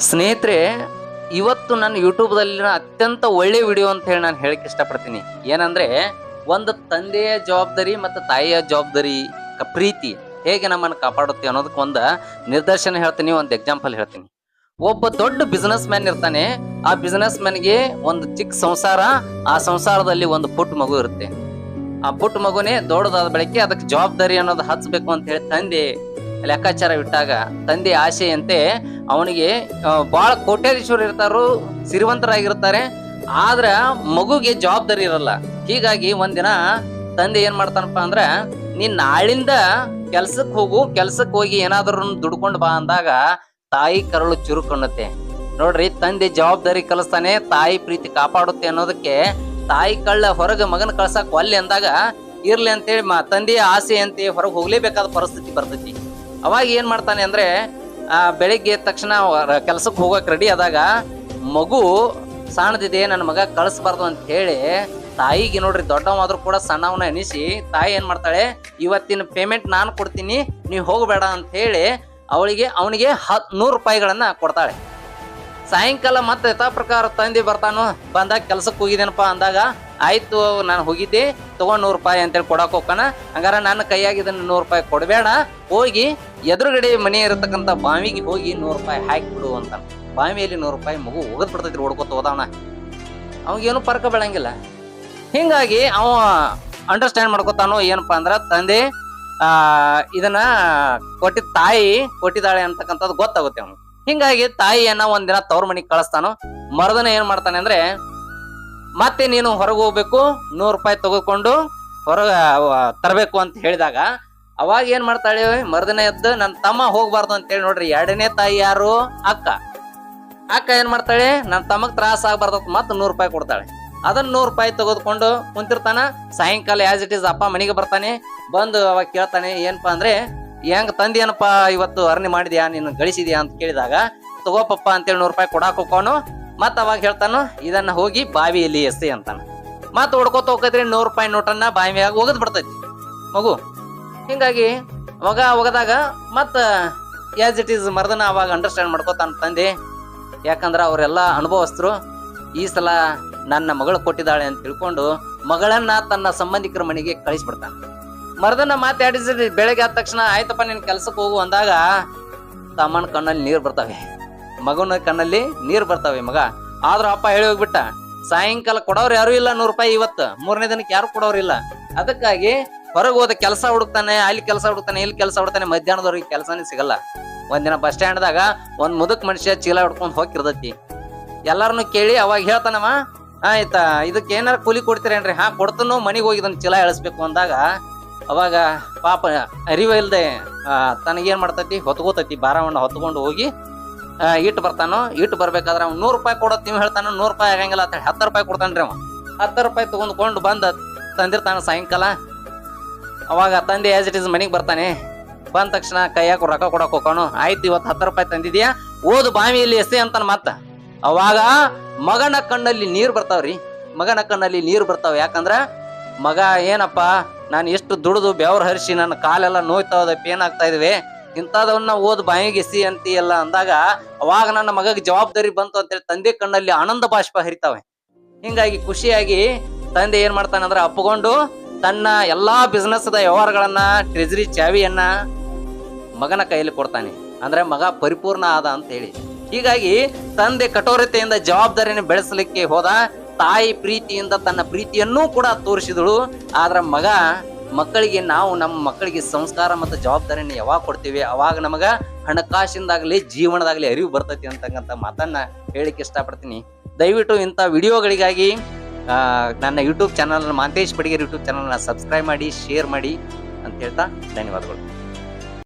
ಸ್ನೇಹಿತರೆ, ಇವತ್ತು ನನ್ನ ಯೂಟ್ಯೂಬ್ದಲ್ಲಿನ ಅತ್ಯಂತ ಒಳ್ಳೆ ವಿಡಿಯೋ ಅಂತ ಹೇಳಿ ನಾನು ಹೇಳಕ್ಕೆ ಇಷ್ಟಪಡ್ತೀನಿ. ಏನಂದ್ರೆ, ಒಂದು ತಂದೆಯ ಜವಾಬ್ದಾರಿ ಮತ್ತು ತಾಯಿಯ ಜವಾಬ್ದಾರಿ, ಪ್ರೀತಿ ಹೇಗೆ ನಮ್ಮನ್ನು ಕಾಪಾಡುತ್ತೆ ಅನ್ನೋದಕ್ಕೆ ಒಂದು ನಿದರ್ಶನ ಹೇಳ್ತೀನಿ, ಒಂದು ಎಕ್ಸಾಂಪಲ್ ಹೇಳ್ತೀನಿ. ಒಬ್ಬ ದೊಡ್ಡ ಬಿಸ್ನೆಸ್ ಮ್ಯಾನ್ ಇರ್ತಾನೆ. ಆ ಬಿಸ್ನೆಸ್ ಮ್ಯಾನ್ಗೆ ಒಂದು ಚಿಕ್ಕ ಸಂಸಾರ, ಆ ಸಂಸಾರದಲ್ಲಿ ಒಂದು ಪುಟ್ಟ ಮಗು ಇರುತ್ತೆ. ಆ ಪುಟ್ಟ ಮಗುನೇ ದೊಡ್ಡದಾದ ಬಳಿಕೆ ಅದಕ್ಕೆ ಜವಾಬ್ದಾರಿ ಅನ್ನೋದು ಹಚ್ಚಬೇಕು ಅಂತ ಹೇಳಿ ತಂದೆ ಲೆಕ್ಕಾಚಾರ ಇಟ್ಟಾಗ, ತಂದೆ ಆಸೆಯಂತೆ ಅವನಿಗೆ ಬಹಳ ಕೋಟ್ಯಾಧೀಶ್ವರ ಇರ್ತಾರು, ಸಿರಿವಂತರಾಗಿರ್ತಾರೆ, ಆದ್ರ ಮಗುಗೆ ಜವಾಬ್ದಾರಿ ಇರಲ್ಲ. ಹೀಗಾಗಿ ಒಂದಿನ ತಂದೆ ಏನ್ ಮಾಡ್ತಾನಪ್ಪ ಅಂದ್ರ, ನೀನ್ ನಾಳಿಂದ ಕೆಲ್ಸಕ್ ಹೋಗು, ಕೆಲ್ಸಕ್ ಹೋಗಿ ಏನಾದ್ರು ದುಡ್ಕೊಂಡು ಬಾ ಅಂದಾಗ ತಾಯಿ ಕರಳು ಚುರುಕಣ್ಣುತ್ತೆ. ನೋಡ್ರಿ, ತಂದೆ ಜವಾಬ್ದಾರಿ ಕಲಿಸ್ತಾನೆ, ತಾಯಿ ಪ್ರೀತಿ ಕಾಪಾಡುತ್ತೆ ಅನ್ನೋದಕ್ಕೆ ತಾಯಿ ಕಳ್ಳ ಹೊರಗೆ ಮಗನ ಕಳ್ಸಕ್ ಒಲ್ಲೆ ಅಂದಾಗ ಇರ್ಲಿ ಅಂತೇಳಿ ತಂದೆಯ ಆಸೆ ಅಂತ ಹೊರಗೆ ಹೋಗ್ಲೇಬೇಕಾದ ಪರಿಸ್ಥಿತಿ ಬರ್ತೈತಿ. ಅವಾಗ ಏನ್ ಮಾಡ್ತಾನೆ ಅಂದ್ರೆ, ಬೆಳಿಗ್ಗೆ ಎದ್ದ ತಕ್ಷಣ ಕೆಲ್ಸಕ್ಕೆ ಹೋಗಕ್ ರೆಡಿ ಆದಾಗ ಮಗು ಸಣ್ಣದಿದೆ, ನನ್ನ ಮಗ ಕಳಿಸ್ಬಾರ್ದು ಅಂತ ಹೇಳಿ ತಾಯಿಗೆ, ನೋಡ್ರಿ ದೊಡ್ಡವಾದ್ರೂ ಕೂಡ ಸಣ್ಣವನ್ನ ಎನಿಸಿ ತಾಯಿ ಏನ್ ಮಾಡ್ತಾಳೆ, ಇವತ್ತಿನ ಪೇಮೆಂಟ್ ನಾನು ಕೊಡ್ತೀನಿ, ನೀವು ಹೋಗಬೇಡ ಅಂತ ಹೇಳಿ ಅವನಿಗೆ 100 ರೂಪಾಯಿಗಳನ್ನ ಕೊಡ್ತಾಳೆ. ಸಾಯಂಕಾಲ ಮತ್ತೆ ಯಥಾ ಪ್ರಕಾರ ತಂದೆ ಬರ್ತಾನು, ಬಂದಾಗ ಕೆಲ್ಸಕ್ಕೆ ಹೋಗಿದ್ದೇನಪ್ಪ ಅಂದಾಗ, ಆಯ್ತು ನಾನು ಹೋಗಿದ್ದೆ, ತಗೊಂಡ್ 100 ರೂಪಾಯಿ ಅಂತೇಳಿ ಕೊಡಕ್ ಹೋಗ್ತಾನ. ಹಂಗಾರ ನನ್ನ ಕೈಯಾಗಿ ಇದನ್ನ 100 ರೂಪಾಯಿ ಕೊಡಬೇಡ, ಹೋಗಿ ಎದುರುಗಡೆ ಮನೆ ಇರತಕ್ಕಂತ ಬಾವಿಗೆ ಹೋಗಿ 100 ರೂಪಾಯಿ ಹಾಕಿ ಬಿಡು ಅಂತ. ಬಾವಿಯಲ್ಲಿ 100 ರೂಪಾಯಿ ಮಗು ಹೋಗದ್ ಬಿಡ್ತೈತಿ, ಓಡ್ಕೊತ ಹೋದವನ, ಅವಾಗೇನು ಪರ್ಕ ಬೆಳಂಗಿಲ್ಲ. ಹಿಂಗಾಗಿ ಅವ ಅಂಡರ್ಸ್ಟ್ಯಾಂಡ್ ಮಾಡ್ಕೊತಾನೋ ಏನಪ್ಪಾ ಅಂದ್ರ, ತಂದೆ ಇದನ್ನ ತಾಯಿ ಕೊಟ್ಟಿದ್ದಾಳೆ ಅಂತಕ್ಕಂಥದ್ದು ಗೊತ್ತಾಗುತ್ತೆ ಅವನು. ಹಿಂಗಾಗಿ ತಾಯಿಯನ್ನ ಒಂದಿನ ತವ್ರ ಮನಿಗೆ ಕಳಿಸ್ತಾನೋ. ಮರದನ ಏನ್ ಮಾಡ್ತಾನೆ ಅಂದ್ರೆ, ಮತ್ತೆ ನೀನು ಹೊರಗೆ ಹೋಗ್ಬೇಕು, 100 ರೂಪಾಯಿ ತಗೋಕೊಂಡು ಹೊರಗ ತರಬೇಕು ಅಂತ ಹೇಳಿದಾಗ, ಅವಾಗ ಏನ್ ಮಾಡ್ತಾಳೆ, ಮರದಿನ ಎದ್ದು ನನ್ನ ತಮ್ಮ ಹೋಗ್ಬಾರ್ದು ಅಂತ ಹೇಳಿ, ನೋಡ್ರಿ ಎರಡನೇ ತಾಯಿ ಯಾರು, ಅಕ್ಕ ಏನ್ ಮಾಡ್ತಾಳೆ, ನನ್ನ ತಮ್ಮಗ್ ತ್ರಾಸ ಆಗ್ಬಾರ್ದು ಮತ್ತ 100 ರೂಪಾಯಿ ಕೊಡ್ತಾಳೆ. ಅದನ್ನ 100 ರೂಪಾಯಿ ತೆಗೆದುಕೊಂಡು ಕುಂತಿರ್ತಾನ. ಸಾಯಂಕಾಲ ಆಸ್ ಇಟ್ ಈಸ್ ಅಪ್ಪ ಮನೆಗೆ ಬರ್ತಾನೆ. ಬಂದು ಅವಾಗ ಕೇಳ್ತಾನೆ, ಏನಪ್ಪಾ ಅಂದ್ರೆ, ಹೆಂಗ್ ತಂದಿ ಏನಪ್ಪಾ ಇವತ್ತು ಅರ್ನಿ ಮಾಡಿದ್ಯಾ, ನೀನು ಗಳಿಸಿದ್ಯಾ ಅಂತ ಕೇಳಿದಾಗ, ತಗೋಪಪ್ಪ ಅಂತೇಳಿ 100 ರೂಪಾಯಿ ಕೊಡಾಕ್ ಹೋಗೋನು. ಮತ್ ಅವಾಗ ಹೇಳ್ತಾನು, ಇದನ್ನ ಹೋಗಿ ಬಾವಿಯಲ್ಲಿ ಎಸೆ ಅಂತಾನ. ಮತ್ ಹೊಡ್ಕೋತ ಹೋಗತ್ರಿ 100 ರೂಪಾಯಿ ನೋಟನ್ನ ಬಾವಿಯಾಗ ಒಗದ್ ಬಿಡ್ತೈತಿ ಮಗು. ಹಿಂಗಾಗಿ ಒಗದಾಗ ಮತ್ತ ಆಸ್ ಇಟ್ ಈಸ್ ಮರ್ದನ ಅವಾಗ ಅಂಡರ್ಸ್ಟ್ಯಾಂಡ್ ಮಾಡ್ಕೋತಾನ ತಂದೆ. ಯಾಕಂದ್ರ ಅವರೆಲ್ಲ ಅನುಭವಸ್ಥರು. ಈ ಸಲ ನನ್ನ ಮಗಳು ಕೊಟ್ಟಿದ್ದಾಳೆ ಅಂತ ತಿಳ್ಕೊಂಡು ಮಗಳನ್ನ ತನ್ನ ಸಂಬಂಧಿಕರ ಮನೆಗೆ ಕಳಿಸ್ಬಿಡ್ತಾನ. ಮರ್ದನ ಮಾತಾಡಿಸಿ ಬೆಳಗ್ಗೆ ಆದ ತಕ್ಷಣ, ಆಯ್ತಪ್ಪ ನಿನ್ ಕೆಲ್ಸಕ್ಕೆ ಹೋಗು ಅಂದಾಗ ತಮ್ಮನ ಕಣ್ಣಲ್ಲಿ ನೀರ್ ಬರ್ತವೆ, ಮಗನ ಕಣ್ಣಲ್ಲಿ ನೀರ್ ಬರ್ತವೆ. ಮಗ ಆದ್ರೂ ಅಪ್ಪ ಹೇಳಿ ಹೋಗ್ಬಿಟ್ಟ, ಸಾಯಂಕಾಲ ಕೊಡೋರು ಯಾರು ಇಲ್ಲ 100 ರೂಪಾಯಿ, ಇವತ್ತು 3ನೇ ದಿನಕ್ಕೆ ಯಾರು ಕೊಡೋರಿಲ್ಲ. ಅದಕ್ಕಾಗಿ ಹೊರಗೆ ಹೋದ ಕೆಲಸ ಹುಡುಕ್ತಾನೆ, ಅಲ್ಲಿ ಕೆಲಸ ಹುಡುಕ್ತಾನೆ, ಇಲ್ಲಿ ಕೆಲಸ ಹುಡುಕ್ತಾನೆ, ಮಧ್ಯಾಹ್ನದವ್ರಿಗೆ ಕೆಲಸನೇ ಸಿಗಲ್ಲ. ಒಂದಿನ ಬಸ್ ಸ್ಟ್ಯಾಂಡ್ದಾಗ ಒಂದ್ ಮುದುಕ್ ಮನುಷ್ಯ ಚೀಲ ಹಿಡ್ಕೊಂಡ್ ಹೋಗಿರ್ತೈತಿ. ಎಲ್ಲಾರನು ಕೇಳಿ ಅವಾಗ ಹೇಳ್ತಾನವ, ಆಯ್ತಾ ಇದಕ್ಕೆ ಏನಾರ ಕೂಲಿ ಕೊಡ್ತೀರೇನ್ರಿ? ಹಾ ಕೊಡ್ತನೋ, ಮನಿಗೆ ಹೋಗಿ ಇದನ್ನ ಚೀಲ ಎಳಿಸ್ಬೇಕು ಅಂದಾಗ ಅವಾಗ ಪಾಪ ಅರಿವ ಇಲ್ದೆ ತನಗೇನ್ ಮಾಡ್ತೈತಿ, ಹೊತ್ಕೋತೈತಿ, ಭಾರವನ್ನ ಹೊತ್ಕೊಂಡು ಹೋಗಿ ಇಟ್ಟು ಬರ್ತಾನೋ. ಇಟ್ಟು ಬರ್ಬೇಕಾದ್ರೆ ಅವ್ನು 100 ರೂಪಾಯಿ ಕೊಡೋತ್ ನೀವು ಹೇಳ್ತಾನ, 100 ರೂಪಾಯಿ ಆಗಂಗಿಲ್ಲ ಅಂತ ಹೇಳಿ 10 ರೂಪಾಯಿ ಕೊಡ್ತಾನ್ರಿ ಅವ. 10 ರೂಪಾಯಿ ತಗೊಂಡ್ಕೊಂಡು ಬಂದ ತಂದಿರ್ತಾನ ಸಾಯಂಕಾಲ. ಅವಾಗ ತಂದೆ ಆಸ್ ಇಟ್ ಈಸ್ ಮನಿಗ್ ಬರ್ತಾನೆ. ಬಂದ ತಕ್ಷಣ ಕೈಯಾಗ ರೊಕ್ಕ ಕೊಡಕ್ ಹೋಗೋನು. ಆಯ್ತು ಇವತ್ತು 10 ರೂಪಾಯಿ ತಂದಿದ್ಯಾ, ಓದು ಬಾವಿಯಲ್ಲಿ ಎಸೆ ಅಂತಾನ ಮತ್ತ. ಅವಾಗ ಮಗನ ಕಣ್ಣಲ್ಲಿ ನೀರ್ ಬರ್ತಾವ್ರಿ, ಮಗನ ಕಣ್ಣಲ್ಲಿ ನೀರ್ ಬರ್ತಾವ. ಯಾಕಂದ್ರ ಮಗ ಏನಪ್ಪ, ನಾನು ಎಷ್ಟು ದುಡಿದು ಬೆವ್ರ ಹರಿಸಿ ನನ್ನ ಕಾಲೆಲ್ಲ ನೋಯ್ತಾವದ, ಪೇನ್ ಆಗ್ತಾ ಇದ್ವಿ, ಇಂಥದವನ್ನ ಓದ್ ಬಾಯಿಗೆ ಎಸಿ ಅಂತೀಯಲ್ಲ ಅಂದಾಗ ಅವಾಗ ನನ್ನ ಮಗಗೆ ಜವಾಬ್ದಾರಿ ಬಂತು ಅಂತೇಳಿ ತಂದೆ ಕಣ್ಣಲ್ಲಿ ಆನಂದ ಬಾಷ್ಪ ಹರಿತಾವೆ. ಹಿಂಗಾಗಿ ಖುಷಿಯಾಗಿ ತಂದೆ ಏನ್ ಮಾಡ್ತಾನಂದ್ರ, ಅಪ್ಪಗೊಂಡು ತನ್ನ ಎಲ್ಲಾ ಬಿಸ್ನೆಸ್ ವ್ಯವಹಾರಗಳನ್ನ, ಟ್ರೆಜರಿ ಚಾವಿಯನ್ನ ಮಗನ ಕೈಯಲ್ಲಿ ಕೊಡ್ತಾನೆ. ಅಂದ್ರೆ ಮಗ ಪರಿಪೂರ್ಣ ಆದ ಅಂತ ಹೇಳಿ. ಹೀಗಾಗಿ ತಂದೆ ಕಠೋರತೆಯಿಂದ ಜವಾಬ್ದಾರಿಯನ್ನು ಬೆಳೆಸಲಿಕ್ಕೆ ಹೋದ. ತಾಯಿ ಪ್ರೀತಿಯಿಂದ ತನ್ನ ಪ್ರೀತಿಯನ್ನೂ ಕೂಡ ತೋರಿಸಿದಳು. ಆದ್ರ ಮಕ್ಕಳಿಗೆ ನಾವು ನಮ್ಮ ಮಕ್ಕಳಿಗೆ ಸಂಸ್ಕಾರ ಮತ್ತು ಜವಾಬ್ದಾರಿಯನ್ನು ಯಾವಾಗ ಕೊಡ್ತೀವಿ, ಅವಾಗ ನಮಗ ಹಣಕಾಸಿಂದಾಗ್ಲಿ ಜೀವನದಾಗ್ಲಿ ಅರಿವು ಬರ್ತೈತಿ ಅಂತಕ್ಕಂಥ ಮಾತನ್ನ ಹೇಳಿಕ್ಕೆ ಇಷ್ಟಪಡ್ತೀನಿ. ದಯವಿಟ್ಟು ಇಂಥ ವಿಡಿಯೋಗಳಿಗಾಗಿ ನನ್ನ YouTube channel Mantesh Badiger YouTube ಚಾನಲ್ನ ಸಬ್ಸ್ಕ್ರೈಬ್ ಮಾಡಿ, ಶೇರ್ ಮಾಡಿ ಅಂತ ಹೇಳ್ತಾ ಧನ್ಯವಾದಗಳು.